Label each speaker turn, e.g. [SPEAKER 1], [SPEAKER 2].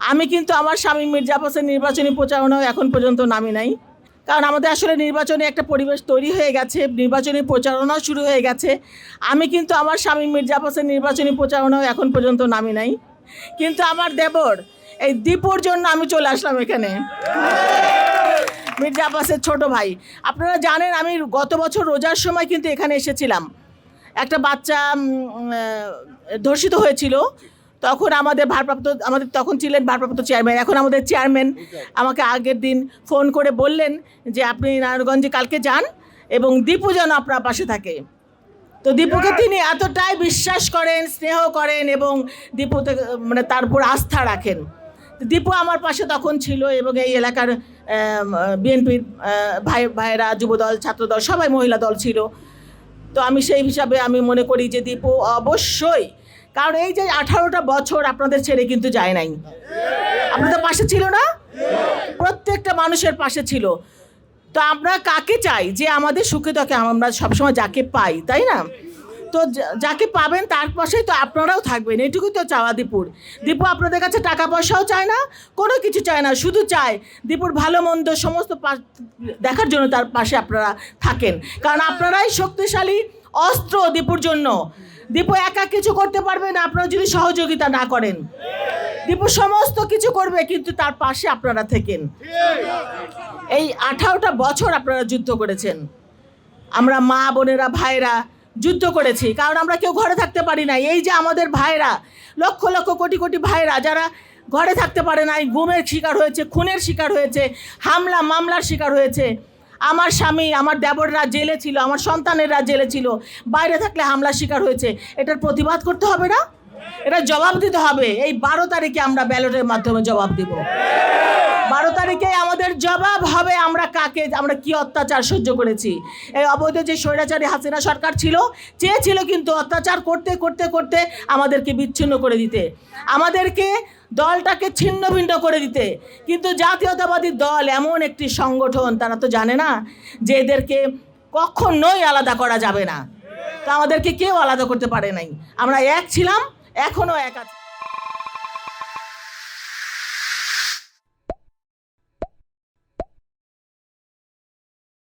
[SPEAKER 1] আমি কিন্তু আমার স্বামী মির্জা আব্বাসের নির্বাচনী প্রচারণাও এখন পর্যন্ত নামি নাই, কারণ আমাদের আসলে নির্বাচনে একটা পরিবেশ তৈরি হয়ে গেছে, নির্বাচনী প্রচারণাও শুরু হয়ে গেছে। আমি কিন্তু আমার স্বামী মির্জা আব্বাসের নির্বাচনী প্রচারণাও এখন পর্যন্ত নামি নাই, কিন্তু আমার দেবর এই দীপুর জন্য আমি চলে আসলাম এখানে, মির্জা আব্বাসের ছোট ভাই। আপনারা জানেন আমি গত বছর রোজার সময় কিন্তু এখানে এসেছিলাম, একটা বাচ্চা ধর্ষিত হয়েছিল। তখন আমাদের তখন ছিলেন ভারপ্রাপ্ত চেয়ারম্যান, এখন আমাদের চেয়ারম্যান আমাকে আগের দিন ফোন করে বললেন যে আপনি নারায়ণগঞ্জে কালকে যান এবং দীপু যেন আপনার পাশে থাকে। তো দীপুকে তিনি এতটাই বিশ্বাস করেন, স্নেহ করেন এবং দীপুতে মানে তার উপর আস্থা রাখেন। দীপু আমার পাশে তখন ছিল এবং এই এলাকার বিএনপির ভাইয়েরা, যুবদল, ছাত্রদল, সবাই মহিলা দল ছিল। তো আমি সেই হিসাবে আমি মনে করি যে দীপু অবশ্যই, কারণ এই যে 18টা বছর আপনাদের ছেড়ে কিন্তু যায় নাই, আপনাদের পাশে ছিল না, প্রত্যেকটা মানুষের পাশে ছিল। তো আমরা কাকে চাই? যে আমাদের সুখে দুঃখে আমরা সবসময় যাকে পাই, তাই না? তো যাকে পাবেন তার পাশেই তো আপনারাও থাকবেন, এটুকুই তো চাওয়া দীপুর। দীপু আপনাদের কাছে টাকা পয়সাও চায় না, কোনো কিছু চায় না, শুধু চায় দীপুর ভালো মন্দ সমস্ত দেখার জন্য তার পাশে আপনারা থাকেন, কারণ আপনারাই শক্তিশালী অস্ত্র দীপুর জন্য। দীপু একা কিছু করতে পারবে না আপনারা যদি সহযোগিতা না করেন। দীপু সমস্ত কিছু করবে, কিন্তু তার পাশে আপনারা থেকেন। এই 18টা বছর আপনারা যুদ্ধ করেছেন, আমরা মা বোনেরা ভাইরা যুদ্ধ করেছি, কারণ আমরা কেউ ঘরে থাকতে পারি না। এই যে আমাদের ভাইরা, লক্ষ লক্ষ কোটি কোটি ভাইরা যারা ঘরে থাকতে পারে না, গুমের শিকার হয়েছে, খুনের শিকার হয়েছে, হামলা মামলার শিকার হয়েছে। আমার স্বামী, আমার দেবররা জেলে ছিল, আমার সন্তানেরা জেলে ছিল, বাইরে থাকলে হামলার শিকার হয়েছে। এটার প্রতিবাদ করতে হবে না? এটা জবাব দিতে হবে। এই 12 তারিখে আমরা ব্যালটের মাধ্যমে জবাব দিব। 12 তারিখে আমাদের জবাব হবে আমরা কি অত্যাচার সহ্য করেছি। এই অবৈধ যে স্বৈরাচারী হাসিনা সরকার ছিল, চেয়েছিল কিন্তু অত্যাচার করতে করতে করতে আমাদেরকে বিচ্ছিন্ন করে দিতে, আমাদেরকে দলটাকে ছিন্ন ভিন্ন করে দিতে। কিন্তু জাতীয়তাবাদী দল এমন একটি সংগঠন, তারা তো জানে না যে এদেরকে কখনোই আলাদা করা যাবে না। তো আমাদেরকে কেউ আলাদা করতে পারে নাই, আমরা এক ছিলাম, এখনও এক আছি।